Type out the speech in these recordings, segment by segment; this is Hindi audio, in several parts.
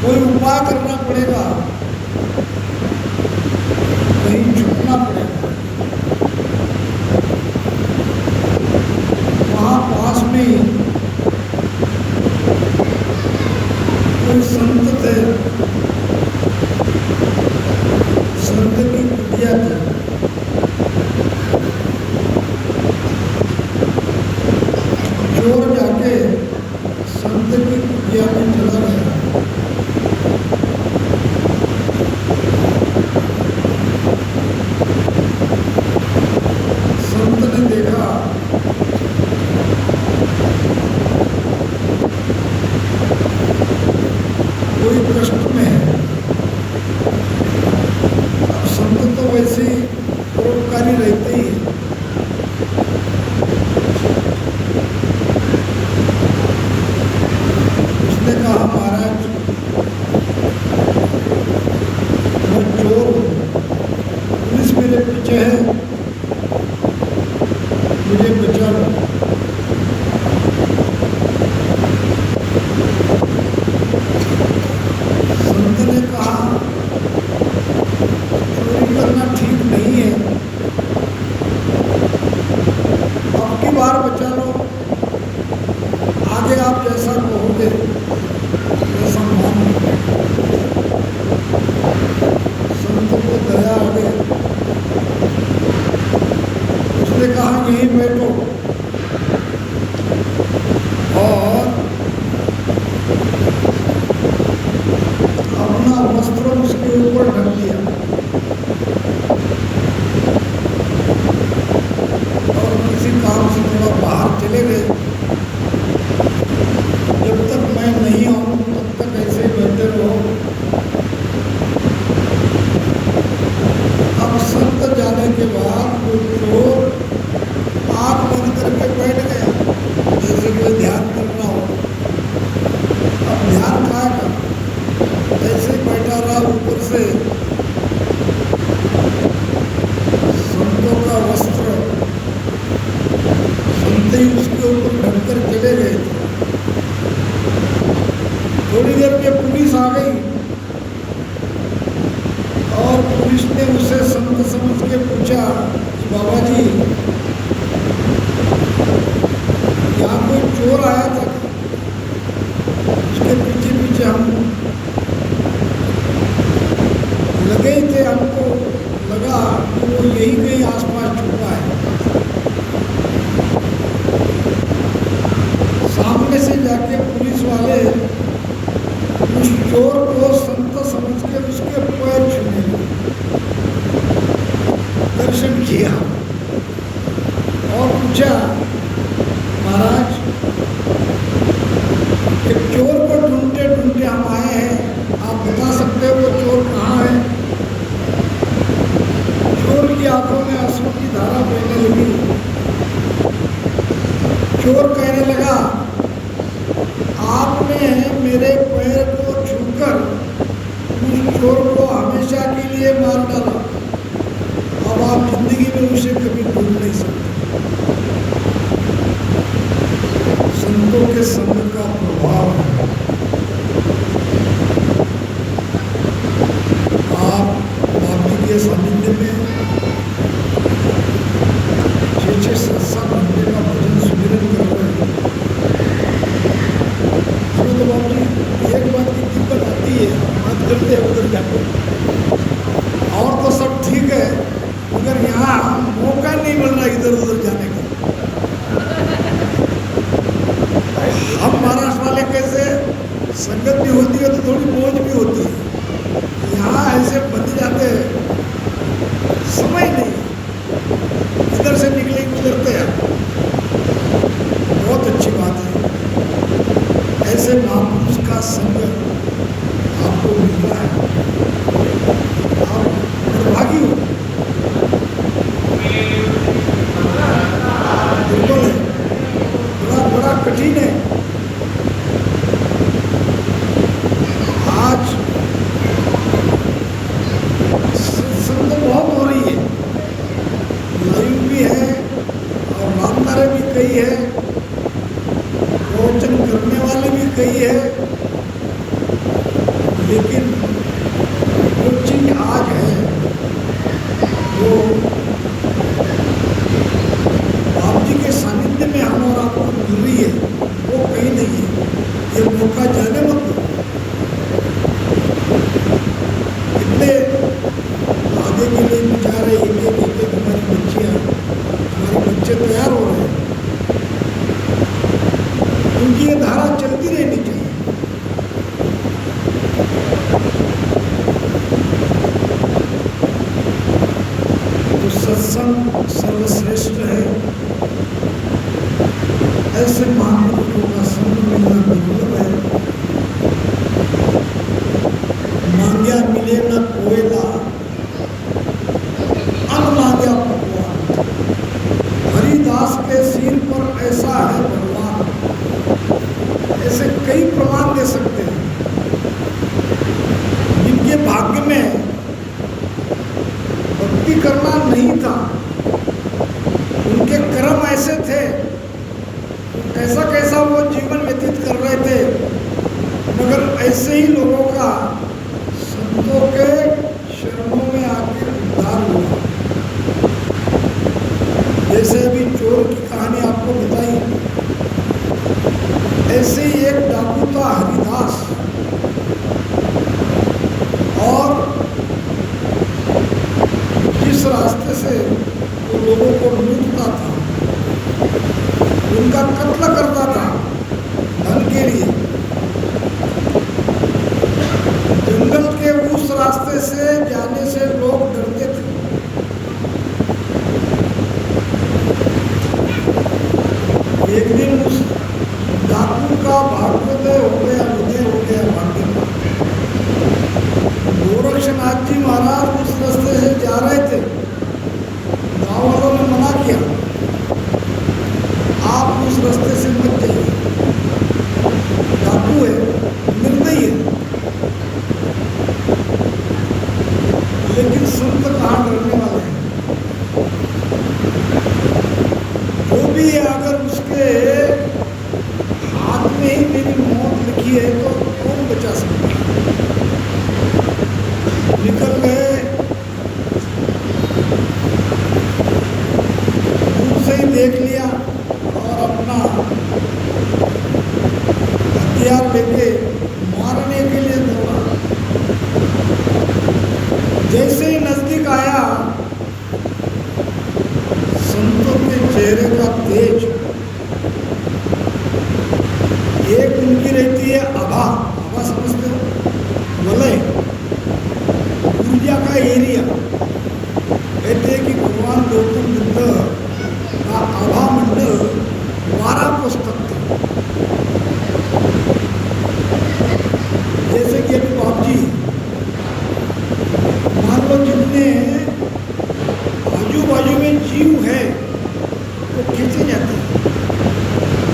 कोई उपाय करना पड़ेगा। समझ के पूछा कि बाबा जी यहाँ कोई चोर आया था, उसके पीछे पीछे हम लगे ही थे, हमको लगा कि वो यही कहीं आसपास छुपा है। सामने से जाके पुलिस वाले उस चोर को संत समझ के उसके पैर छूने लगे, दर्शन किया और पूछा महाराज एक चोर को ढूंढते ढूंढते हम आए हैं, आप बता सकते हो वो चोर कहाँ है? चोर की आंखों में आंसू की धारा बहने लगी। चोर कहने लगा आपने मेरे पैर को छूकर उस चोर को हमेशा के लिए मार डाला, अब आप जिंदगी में उसे कभी ढूंढ नहीं सकते। संतों के संग का प्रभाव है। आप बाबा के सानिध्य में 6-6, 7-7 घंटे का भजन सुमिरन कर रहे हैं। हमें तो बाबा जी एक बात की दिक्कत आती है, बात करते हैं उधर जाकर, और तो सब ठीक है मगर यहाँ मौका नहीं मिल रहा इधर उधर जाने का। हम महाराष्ट्र वाले कैसे संगत भी होती है तो थोड़ी मौज भी होती है, यहाँ ऐसे बन जाते हैं, समय नहीं, इधर से निकले गुजरते हैं। बहुत अच्छी बात है, ऐसे महापुरुष का संग आपको मिल रहा है, आप दुर्भागी हो। बिल्कुल है, बड़ा बड़ा कठिन है। आज सत्संग बहुत हो रही है, लाइव भी है और रामदारे भी कई है, प्रवचन करने वाले भी कई है, लेकिन जो चीज आज है वो बाप जी के सानिध्य में हम और आपको मिल रही है, वो कहीं नहीं है। ये मौका जाने मत दो। कितने आगे के लिए विचार है, एक हमारी बच्चियाँ, हमारे बच्चे तैयार हो रहे हैं, उनकी ये धारा चलती रहनी चाहिए। तो सत्संग सर्वश्रेष्ठ है, ऐसे महापुरुषों का संग मिलना दुर्लभ है। मांग्या मिले न कोयला, अन मांग्या पकवान, हरिदास के सिर पर ऐसा है भगवान। ऐसे कई प्रमाण दे सकते हैं जिनके भाग्य में भक्ति करना नहीं था, उनके कर्म ऐसे थे, कैसा कैसा वो जीवन व्यतीत कर रहे थे, मगर ऐसे ही लोगों का संतों के शरणों में आके उद्धार हुआ। जैसे अभी चोर की कहानी आपको बताई, ऐसे ही एक डाकू था हरिदास, और जिस रास्ते से वो लोगों को लूटता था, उनका कत्ल करता था धन के लिए, जंगल के उस रास्ते से जाने से लोग डरते थे। एक दिन उस डाकू का भाग्योदय हो गया, उदय हो गया भाग्य में। गोरक्षनाथ जी महाराज उस रास्ते से जा रहे थे, गाँव वालों ने मना किया, आप उस रास्ते से मत जाइए, डाकू है, निर्दयी है। लेकिन संत कहाँ डरने वाले हैं? जो भी है, अगर उसके हाथ में ही मेरी मौत लिखी है तो कौन बचा सकता है? निकल गए जैसे ही नजदीक आया, संतों के चेहरे का तेज, एक उनकी रहती है आभा, आभा समझते हो, वलय, ऊर्जा का एरिया। कहते हैं कि भगवान गौतम बुद्ध का आभा मंडल 12 कोस तक था। जैसे कि अभी बाप जी मान लो जितने आजू बाजू में जीव है वो खींचे जाते हैं,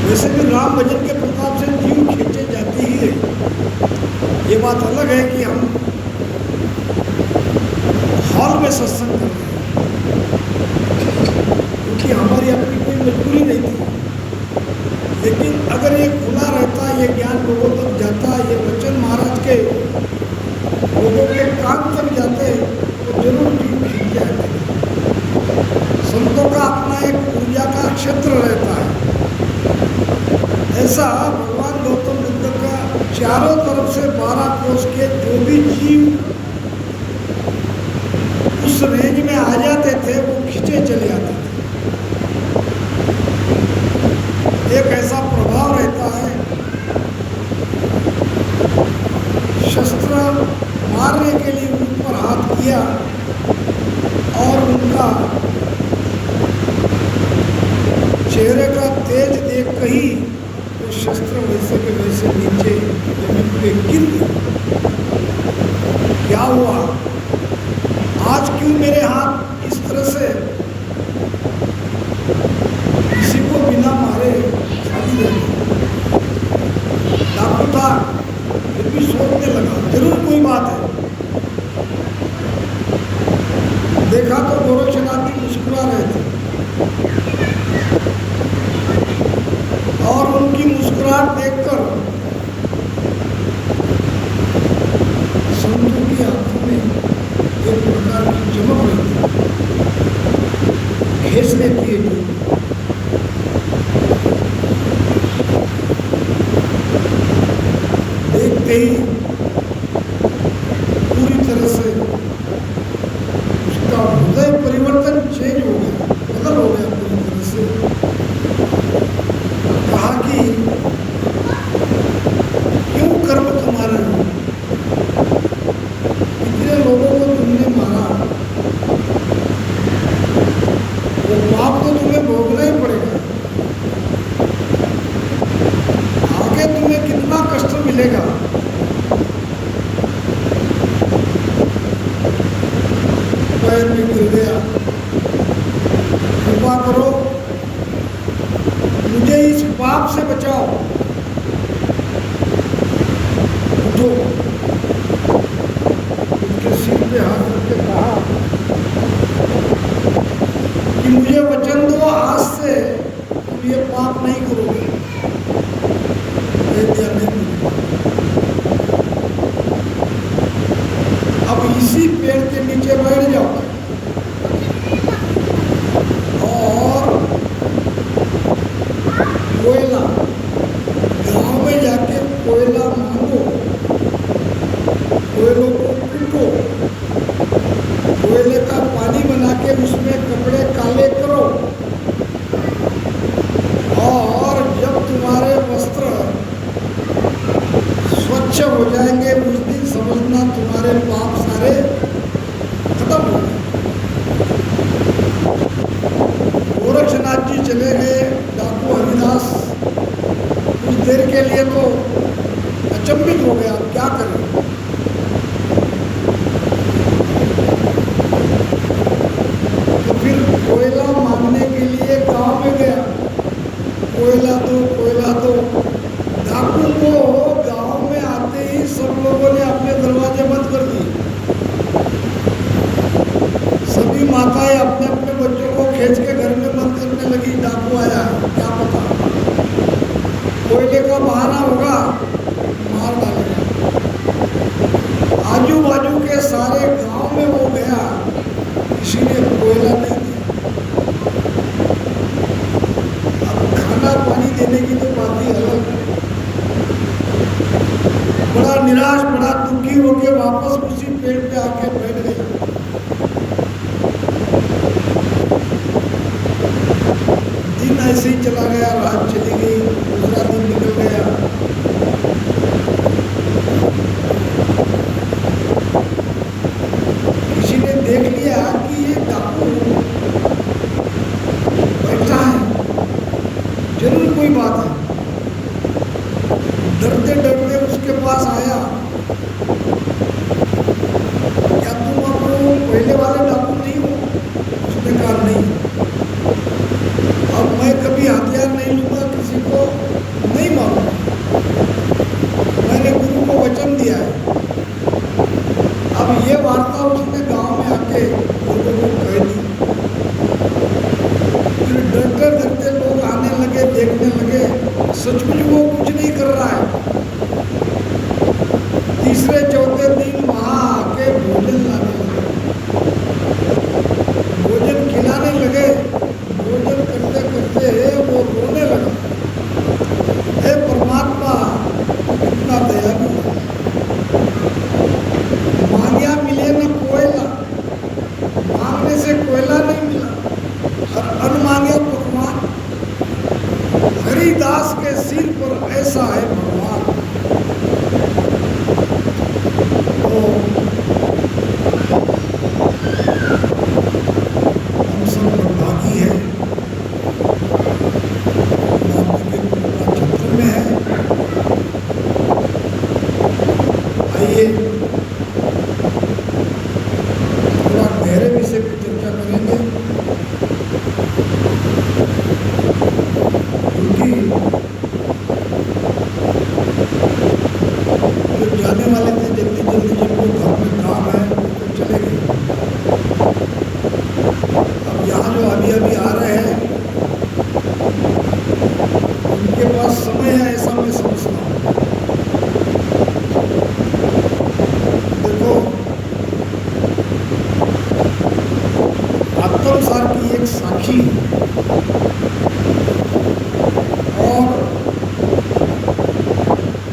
वैसे भी राम भजन के प्रताप से जीव खींचे जाते ही है। ये बात अलग है कि हम हॉल में सत्संग कर रहे हैं, क्योंकि हमारी अपनी कोई मजबूरी नहीं थी। लेकिन अगर ये खुला रहता, ये ज्ञान लोगों तक जाता, ये वचन महाराज के लोगों के कान तक जाते, तो जरूर जीव खींच जाते। संतों का अपना एक ऊर्जा का क्षेत्र रहता है। ऐसा भगवान गौतम बुद्ध का चारों तरफ से 12 कोस के जो भी जीव उस रेंज में आ जाते थे वो खींचे चले आते थे। एक ऐसा प्रभाव रहता है, शस्त्र मारने के लिए उन पर हाथ किया और उनका चेहरे का तेज देख ही वो शस्त्र वैसे के वैसे नीचे जमीन पे गिर गए। क्या हुआ? आज क्यों मेरे हाथ इस तरह से किसी को बिना मारे खाली रह गए? डाकू था, फिर भी सोचने लगा जरूर कोई बात है। देखा तो गोरक्षनाथ जी मुस्कुरा रहे थे और उनकी मुस्कुराहट देखकर संतों की आंखों में एक प्रकार की चमक रही थी, खींचने की देखते ही पूरी तरह से उसका हृदय परिवर्तन चेंज हो गया, बदल हो गया पूरी तरह से। कहा कि क्यों कर्म तुम्हारा हो, कितने लोगों को तुमने मारा, वो पाप तो तुम्हें भोगना ही पड़ेगा। आगे तुम्हें कितना कष्ट मिलेगा। पैर में गिर गया, कृपा करो मुझे इस पाप से बचाओ, उठो। उनके सिर पे हाथ रख के कहा कि मुझे वचन दो, आज से तुम ये पाप नहीं करोगे। अब इसी पेड़ के नीचे बैठ जाओ और कोयला, गांव में जाके कोयला मांगो, कोयलों को पीटो, कोयले का पानी बना के उसमें कपड़े काले करो, और जब तुम्हारे वस्त्र स्वच्छ हो जाएंगे उस दिन समझना तुम्हारे पाप सारे खत्म हो गए। गोरक्षनाथ जी चले गए, डाकू हरिदास कुछ देर के लिए तो अचंभित हो गया, क्या करें। तो फिर कोयला मांगने के लिए गांव में गया, कोयला दो, कोयला दो। डाकू को गांव में आते ही सब लोगों ने अपने दरवाजे बंद कर दिए। सभी माताएं अपने अपने बच्चों को खींच के घर में बंद करने लगी, डाकू आया है, क्या पता कोयले का बहाना होगा, मार डालेगा। आजू बाजू के सारे गांव में वो गया, किसी ने कोयला नहीं दिया। अब खाना पानी देने की तो बात ही अलग। बड़ा निराश, बड़ा दुखी होके वापस उसी पेड़ पे आके बैठ गया। पहले वाले डाकू नहीं हो? उसने कहा नहीं, अब मैं कभी हथियार नहीं लूंगा, किसी को नहीं मारूंगा, मैंने गुरु को वचन दिया है। अब ये वार्ता उसने गांव में आके लोगों को कह दी। फिर डरते डरते लोग आने लगे, देखने लगे, सचमुच वो कुछ नहीं कर रहा है। तीसरे चौथे दिन वहां आके भोजन लाने लगे, भोजन खिलाने लगे। भोजन करते करते वो रोने लगा, हे परमात्मा इतना दयालु, मांगिया मिले न कोयला, मांगने से कोयला नहीं मिला, और अन्न मांगे पकवान। हरिदास के सिर पर ऐसा है भगवान। तो हम सब बड़भागी हैं, क्षेत्र में है। आइए थोड़ा गहरे विषय पर चर्चा करेंगे, क्योंकि जो जाने वाले थे जल्दी जल्दी, जिनको घर में काम है तो चले गए। अब यहाँ जो अभी अभी आ रहे हैं उनके पास समय है, ऐसा मैं समझता हूँ। देखो, आत्मसार की एक साखी और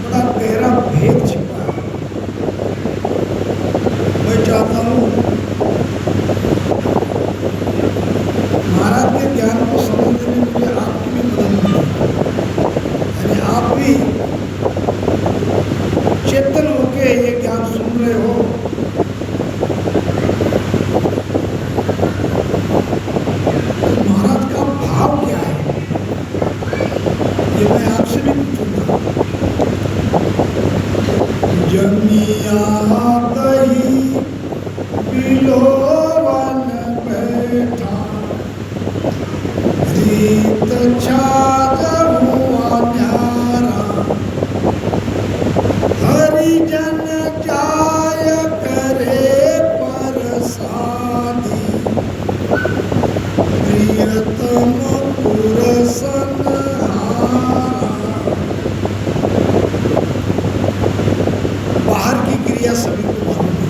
बड़ा गहरा भेद छिपा है। मैं चाहता हूँ महाराज के ज्ञान को समझने में मुझे आपकी भी मदद मिले, यानी आप भी चेतन होके ये ज्ञान सुन रहे हो। तो महाराज का भाव क्या है, ये मैं आपसे भी पूछूंगा। जमिया दही बिलोवन बैठा, रीत छाजहुआ न्यारा, हरिजन जाय करे परसादी, प्रियतम पुरसनहारा। बाहर की क्रिया सभी को मालूम है।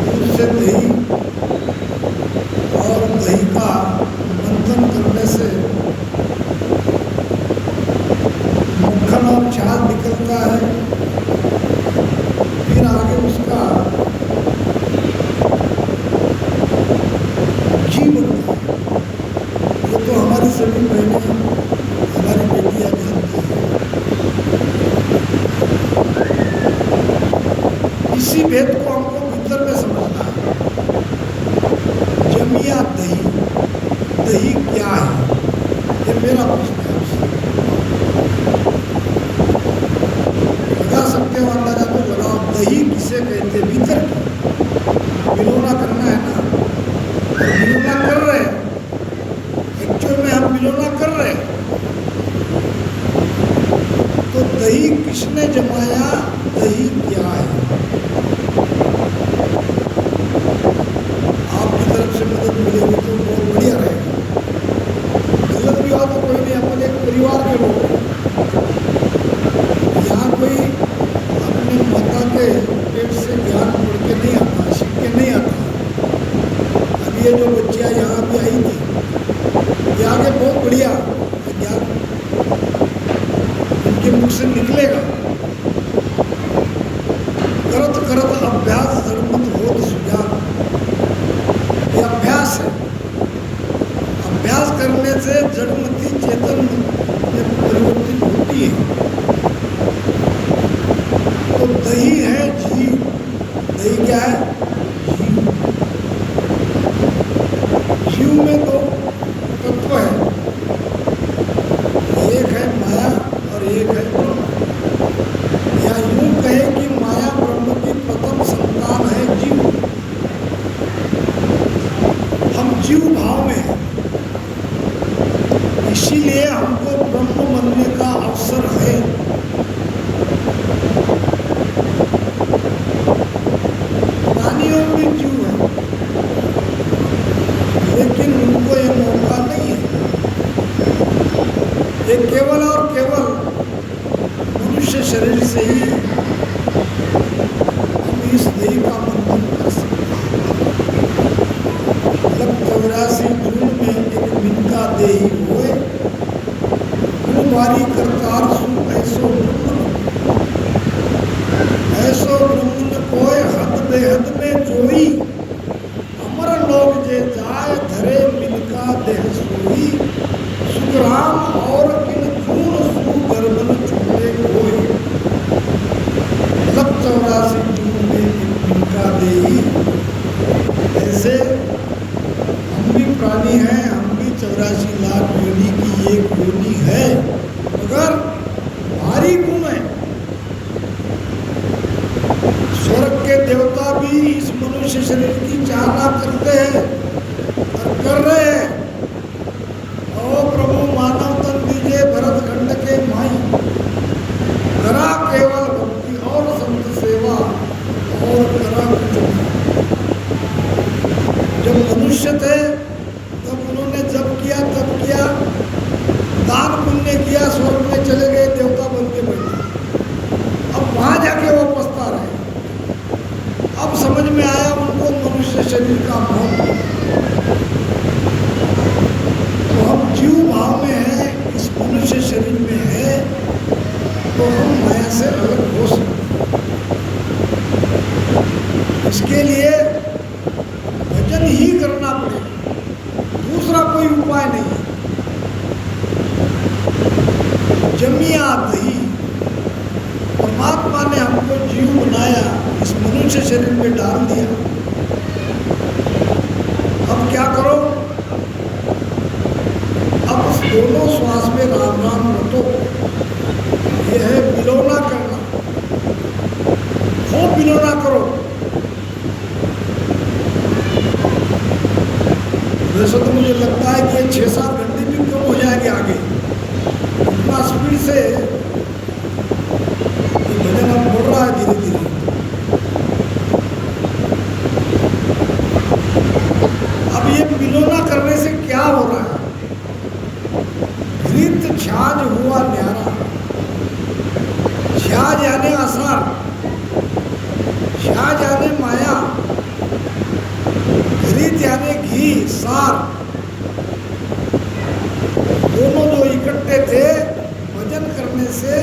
दूध से दही और दही का मंथन करने से मक्खन और छाछ निकलता है, फिर आगे उसका घी बनता है। ये तो हमारी सभी बहनें, हमारी बेटियां जानती हैं। इसी भेद को हमको भीतर में समझना है। जमिया दही, दही क्या है, ये मेरा प्रश्न है आपसे। लगा सकते हो अंदाजा, तो लगाओ दही किसे कहते, भीतर की बिलोना करना है ना, और बिलोना कर रहे हैं, एक्चुअल में हम बिलोना कर रहे हैं। तो दही किसने जमाया, दही क्या है? आपकी तरफ से मदद मिलेगी तो बहुत बढ़िया रहेगा। गलत भी हो तो कोई नहीं, अपन एक परिवार के लोग हैं। यहाँ कोई अपने माता के पेट से ज्ञान पढ़ के नहीं आता, सीख के नहीं आता। अब ये जो बच्चियाँ यहाँ भी आई थी, ये आगे बहुत बढ़िया ज्ञान इनके मुख से निकलेगा। करत करत अभ्यास जड़मत होत सुजान, ये अभ्यास है। अभ्यास करने से जड़मती चेतन में परिवर्तित होती है। तो दही है जीव, दही क्या है, जीव। जीव में दो तत्व है, एक है माया और एक है ब्रह्म। या यूं कहे कि माया ब्रह्म की प्रथम 84 जून में इनका देही। ऐसे हम भी प्राणी हैं, हम भी 84 लाख योनि की एक योनि है, मगर भारी गुण है। स्वर्ग के देवता भी इस मनुष्य शरीर की चाहना करते हैं और कर रहे हैं। ओ प्रभु मानव तन दीजिए भरत खंड के माई, करा केवल भक्ति और संत सेवा और करा कुछ नहीं। जब मनुष्य थे तब उन्होंने जब किया तब किया, दान पुण्य किया, स्वर्ग में चले गए, देवता बन के बैठे। अब वहां जाके वो पछता रहे। अब समझ में आया उनको मनुष्य शरीर का महत्व। तो हम जीव भाव में हैं, इस मनुष्य शरीर में है, तो हम माया से अलग हो सकते हैं। इसके लिए भजन ही करना पड़ेगा, दूसरा कोई उपाय नहीं है। जमिया दही, परमात्मा ने हमको जीव बनाया, इस मनुष्य शरीर में डाल दिया। अब क्या करो? अब उस दोनों श्वास में राम राम रटो। यह है विलोना करना, खूब विलोना करो। वैसे तो मुझे लगता है कि 6-7 घंटे भी कम हो जाएंगे आगे, इतना स्पीड से भजन अब बढ़ रहा है धीरे धीरे। अब ये विलोना करने से क्या हो रहा है? घृत छाज हुआ न्यारा। छाज यानी आसार, छाज यानी माया, घृत यानी घी, सार। दोनों जो इकट्ठे थे भजन करने से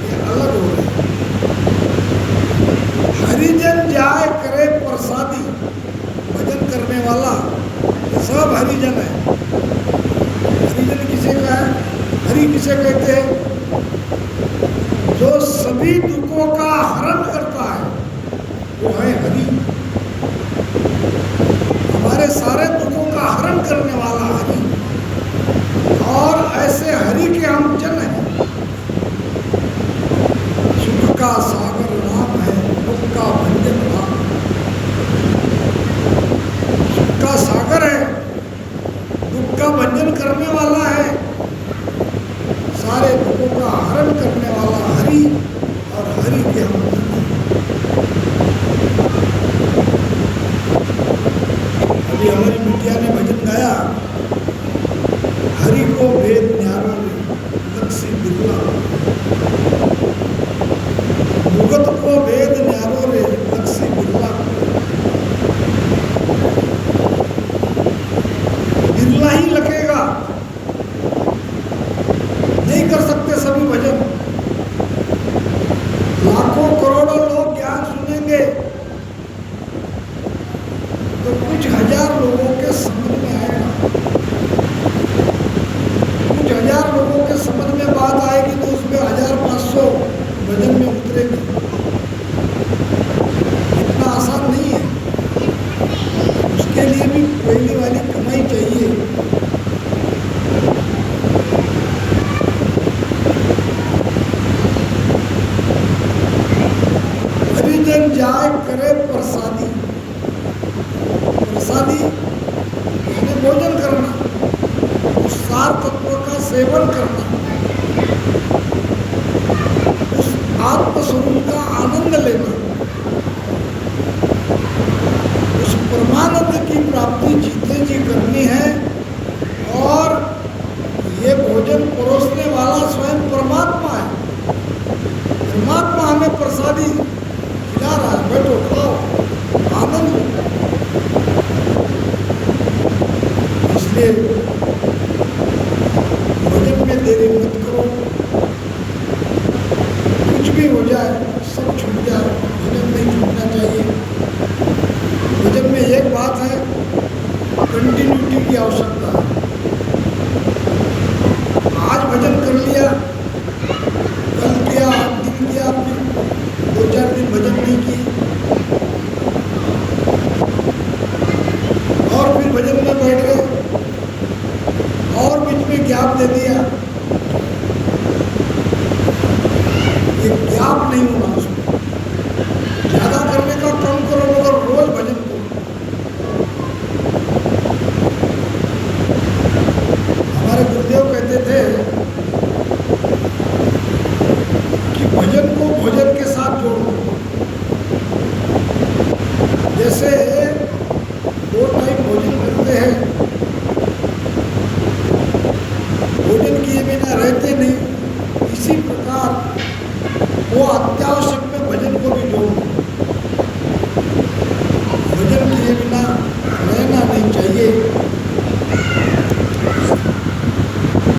ये अलग हो गए। हरिजन जाए करे प्रसादी, भजन करने वाला ये सब हरिजन है। हरिजन किसे का है? हरि किसे कहते हैं? जो सभी दुखों का हरण करता है वो है हरि। हमारे सारे दुखों का हरण करने वाला हरि, और ऐसे हरि के हम जन हैं। सुख का सागर नाम है, दुख का भंजन नाम। सुख का सागर है, दुख का भंजन करने वाला है, सारे दुखों का हरण करने वाला हरि, और हरि के हम जन हैं। अभी हमारी बिटिया ने भजन गाया, हरि को वेद न्यारो लक्ष्य बिरला, भुगत को वेद न्यारो रे लक्ष्य बिरला। बिरला ही लगेगा, नहीं कर सकते सभी भजन। लाखों करोड़ों लोग ज्ञान सुनेंगे तो कुछ हजार लोगों के समझ में आएगा। कुछ हजार लोगों के समझ में बात आएगी तो उसमें 1500 भजन में उतरेंगे। इतना आसान नहीं है, उसके लिए भी पहली वाली कमाई चाहिए। हरिजन जाए करे प्रसादी, प्रसादी यानी भोजन करना, उस सार तत्व का सेवन करना, उस आत्मस्वरूप का आनंद लेना, उस परमानंद की प्राप्ति जीते जी करनी है। और ये भोजन परोसने वाला स्वयं परमात्मा है। परमात्मा हमें प्रसादी खिला रहा है, बैठो